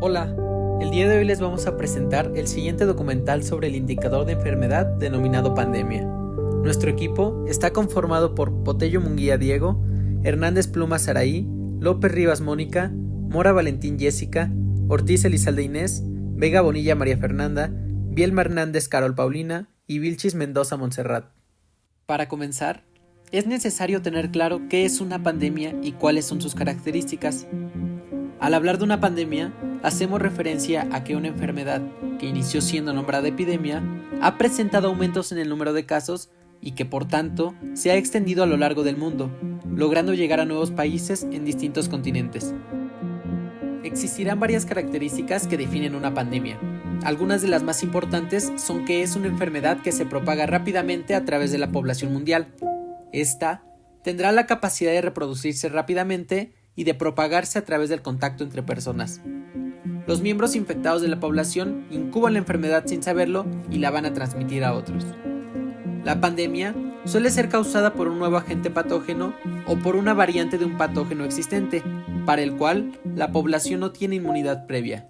Hola, el día de hoy les vamos a presentar el siguiente documental sobre el indicador de enfermedad denominado pandemia. Nuestro equipo está conformado por Botello Munguía Diego, Hernández Pluma Saraí, López Rivas Mónica, Mora Valentín Jessica, Ortiz Elizalde Inés, Vega Bonilla María Fernanda, Bielma Hernández Carol Paulina y Vilchis Mendoza Montserrat. Para comenzar, es necesario tener claro qué es una pandemia y cuáles son sus características. Al hablar de una pandemia, hacemos referencia a que una enfermedad, que inició siendo nombrada epidemia, ha presentado aumentos en el número de casos y que por tanto se ha extendido a lo largo del mundo, logrando llegar a nuevos países en distintos continentes. Existirán varias características que definen una pandemia. Algunas de las más importantes son que es una enfermedad que se propaga rápidamente a través de la población mundial. Esta tendrá la capacidad de reproducirse rápidamente y de propagarse a través del contacto entre personas. Los miembros infectados de la población incuban la enfermedad sin saberlo y la van a transmitir a otros. La pandemia suele ser causada por un nuevo agente patógeno o por una variante de un patógeno existente, para el cual la población no tiene inmunidad previa.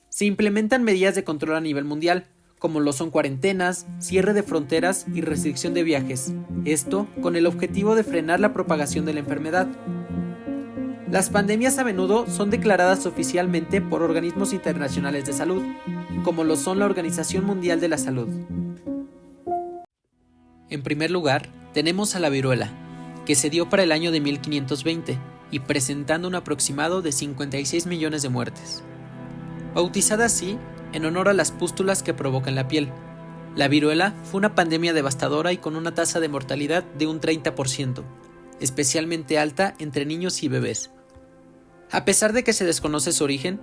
Se implementan medidas de control a nivel mundial, como lo son cuarentenas, cierre de fronteras y restricción de viajes, esto con el objetivo de frenar la propagación de la enfermedad. Las pandemias a menudo son declaradas oficialmente por organismos internacionales de salud, como lo son la Organización Mundial de la Salud. En primer lugar, tenemos a la viruela, que se dio para el año de 1520 y presentando un aproximado de 56 millones de muertes. Bautizada así, en honor a las pústulas que provoca en la piel, la viruela fue una pandemia devastadora y con una tasa de mortalidad de un 30%, especialmente alta entre niños y bebés. A pesar de que se desconoce su origen,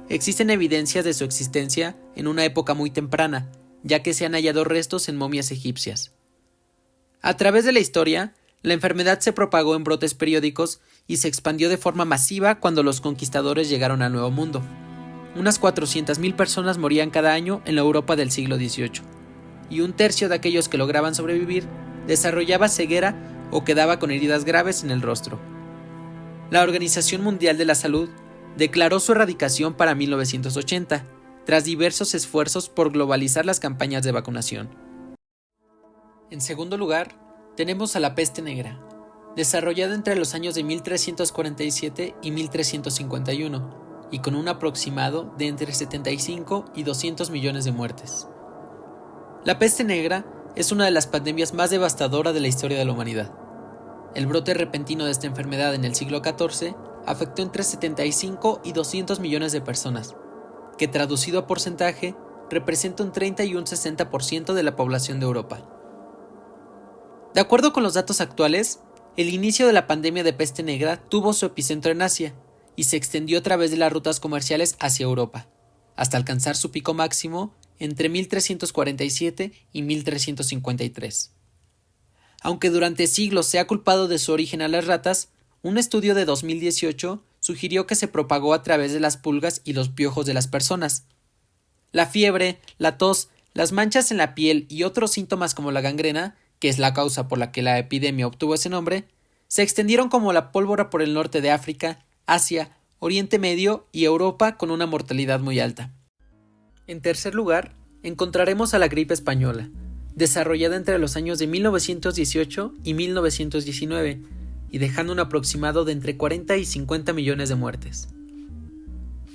existen evidencias de su existencia en una época muy temprana, ya que se han hallado restos en momias egipcias. A través de la historia, la enfermedad se propagó en brotes periódicos y se expandió de forma masiva cuando los conquistadores llegaron al Nuevo Mundo. Unas 400.000 personas morían cada año en la Europa del siglo XVIII, y un tercio de aquellos que lograban sobrevivir desarrollaba ceguera o quedaba con heridas graves en el rostro. La Organización Mundial de la Salud declaró su erradicación para 1980, tras diversos esfuerzos por globalizar las campañas de vacunación. En segundo lugar, tenemos a la peste negra, desarrollada entre los años de 1347 y 1351, y con un aproximado de entre 75 y 200 millones de muertes. La peste negra es una de las pandemias más devastadoras de la historia de la humanidad. El brote repentino de esta enfermedad en el siglo XIV afectó entre 75 y 200 millones de personas, que traducido a porcentaje representa un 30 y un 60% de la población de Europa. De acuerdo con los datos actuales, el inicio de la pandemia de peste negra tuvo su epicentro en Asia y se extendió a través de las rutas comerciales hacia Europa, hasta alcanzar su pico máximo entre 1347 y 1353. Aunque durante siglos se ha culpado de su origen a las ratas, un estudio de 2018 sugirió que se propagó a través de las pulgas y los piojos de las personas. La fiebre, la tos, las manchas en la piel y otros síntomas como la gangrena, que es la causa por la que la epidemia obtuvo ese nombre, se extendieron como la pólvora por el norte de África, Asia, Oriente Medio y Europa con una mortalidad muy alta. En tercer lugar, encontraremos a la gripe española, desarrollada entre los años de 1918 y 1919, y dejando un aproximado de entre 40 y 50 millones de muertes.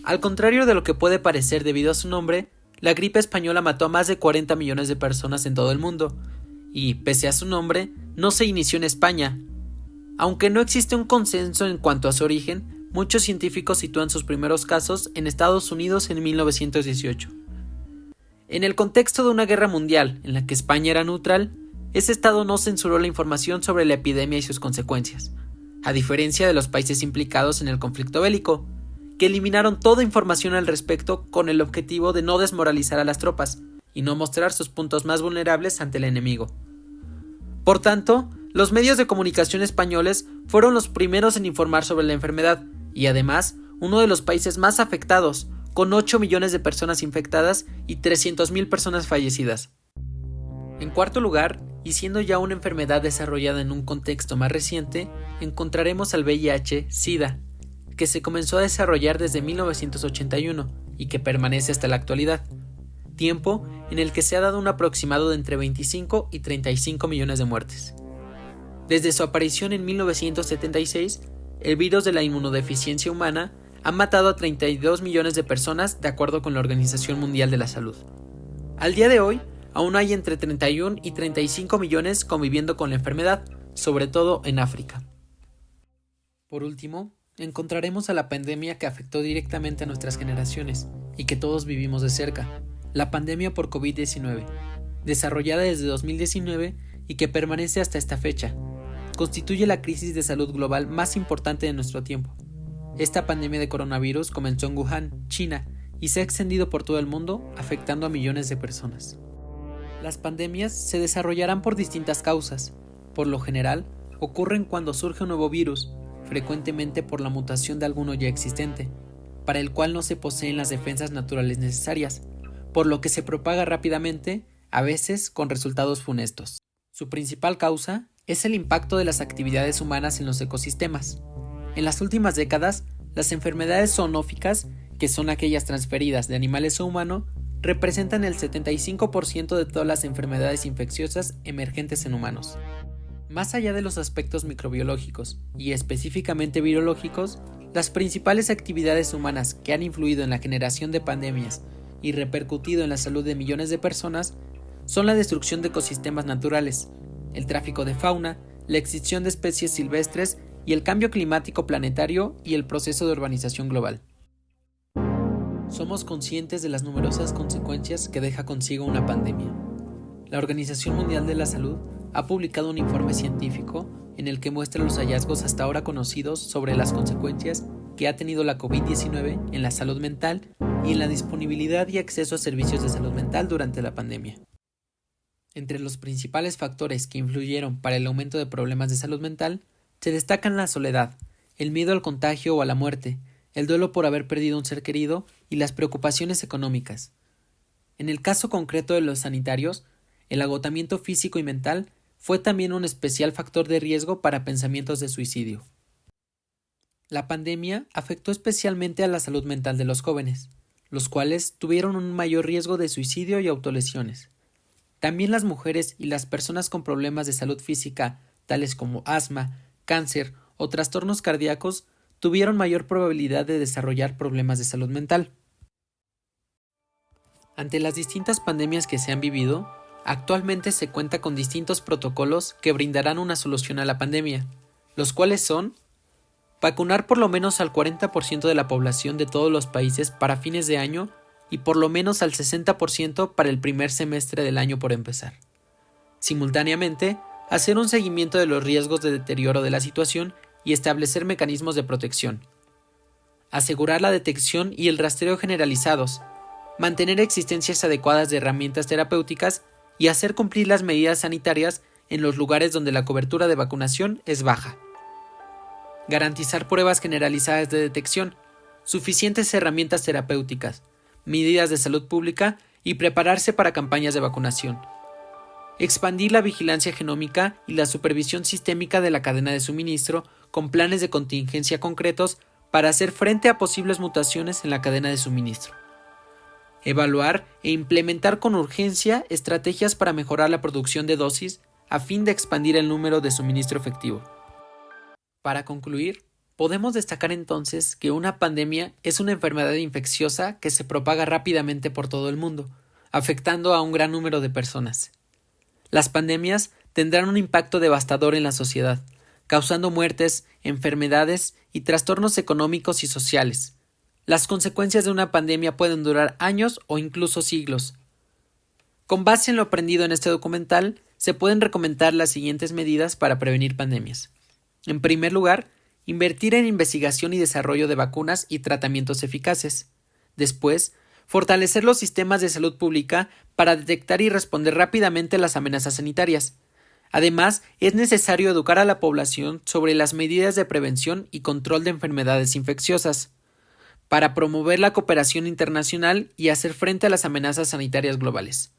Al contrario de lo que puede parecer debido a su nombre, la gripe española mató a más de 40 millones de personas en todo el mundo, y, pese a su nombre, no se inició en España. Aunque no existe un consenso en cuanto a su origen, muchos científicos sitúan sus primeros casos en Estados Unidos en 1918. En el contexto de una guerra mundial en la que España era neutral, ese estado no censuró la información sobre la epidemia y sus consecuencias, a diferencia de los países implicados en el conflicto bélico, que eliminaron toda información al respecto con el objetivo de no desmoralizar a las tropas y no mostrar sus puntos más vulnerables ante el enemigo. Por tanto, los medios de comunicación españoles fueron los primeros en informar sobre la enfermedad y además uno de los países más afectados, con 8 millones de personas infectadas y 300.000 personas fallecidas. En cuarto lugar, y siendo ya una enfermedad desarrollada en un contexto más reciente, encontraremos al VIH-Sida, que se comenzó a desarrollar desde 1981 y que permanece hasta la actualidad, tiempo en el que se ha dado un aproximado de entre 25 y 35 millones de muertes. Desde su aparición en 1976, el virus de la inmunodeficiencia humana ha matado a 32 millones de personas de acuerdo con la Organización Mundial de la Salud. Al día de hoy, aún hay entre 31 y 35 millones conviviendo con la enfermedad, sobre todo en África. Por último, encontraremos a la pandemia que afectó directamente a nuestras generaciones y que todos vivimos de cerca, la pandemia por COVID-19, desarrollada desde 2019 y que permanece hasta esta fecha. Constituye la crisis de salud global más importante de nuestro tiempo. Esta pandemia de coronavirus comenzó en Wuhan, China, y se ha extendido por todo el mundo, afectando a millones de personas. Las pandemias se desarrollarán por distintas causas. Por lo general, ocurren cuando surge un nuevo virus, frecuentemente por la mutación de alguno ya existente, para el cual no se poseen las defensas naturales necesarias, por lo que se propaga rápidamente, a veces con resultados funestos. Su principal causa es el impacto de las actividades humanas en los ecosistemas. En las últimas décadas, las enfermedades zoonóficas, que son aquellas transferidas de animales a humano, representan el 75% de todas las enfermedades infecciosas emergentes en humanos. Más allá de los aspectos microbiológicos y específicamente virológicos, las principales actividades humanas que han influido en la generación de pandemias y repercutido en la salud de millones de personas son la destrucción de ecosistemas naturales, el tráfico de fauna, la extinción de especies silvestres y el cambio climático planetario y el proceso de urbanización global. Somos conscientes de las numerosas consecuencias que deja consigo una pandemia. La Organización Mundial de la Salud ha publicado un informe científico en el que muestra los hallazgos hasta ahora conocidos sobre las consecuencias que ha tenido la COVID-19 en la salud mental y en la disponibilidad y acceso a servicios de salud mental durante la pandemia. Entre los principales factores que influyeron para el aumento de problemas de salud mental se destacan la soledad, el miedo al contagio o a la muerte, el duelo por haber perdido un ser querido y las preocupaciones económicas. En el caso concreto de los sanitarios, el agotamiento físico y mental fue también un especial factor de riesgo para pensamientos de suicidio. La pandemia afectó especialmente a la salud mental de los jóvenes, los cuales tuvieron un mayor riesgo de suicidio y autolesiones. También las mujeres y las personas con problemas de salud física, tales como asma, cáncer o trastornos cardíacos, tuvieron mayor probabilidad de desarrollar problemas de salud mental. Ante las distintas pandemias que se han vivido, actualmente se cuenta con distintos protocolos que brindarán una solución a la pandemia, los cuales son: vacunar por lo menos al 40% de la población de todos los países para fines de año y por lo menos al 60% para el primer semestre del año por empezar. Simultáneamente, hacer un seguimiento de los riesgos de deterioro de la situación y establecer mecanismos de protección. Asegurar la detección y el rastreo generalizados, mantener existencias adecuadas de herramientas terapéuticas y hacer cumplir las medidas sanitarias en los lugares donde la cobertura de vacunación es baja. Garantizar pruebas generalizadas de detección, suficientes herramientas terapéuticas, medidas de salud pública y prepararse para campañas de vacunación. Expandir la vigilancia genómica y la supervisión sistémica de la cadena de suministro con planes de contingencia concretos para hacer frente a posibles mutaciones en la cadena de suministro. Evaluar e implementar con urgencia estrategias para mejorar la producción de dosis a fin de expandir el número de suministro efectivo. Para concluir, podemos destacar entonces que una pandemia es una enfermedad infecciosa que se propaga rápidamente por todo el mundo, afectando a un gran número de personas. Las pandemias tendrán un impacto devastador en la sociedad, causando muertes, enfermedades y trastornos económicos y sociales. Las consecuencias de una pandemia pueden durar años o incluso siglos. Con base en lo aprendido en este documental, se pueden recomendar las siguientes medidas para prevenir pandemias. En primer lugar, invertir en investigación y desarrollo de vacunas y tratamientos eficaces. Después, fortalecer los sistemas de salud pública para detectar y responder rápidamente a las amenazas sanitarias. Además, es necesario educar a la población sobre las medidas de prevención y control de enfermedades infecciosas, para promover la cooperación internacional y hacer frente a las amenazas sanitarias globales.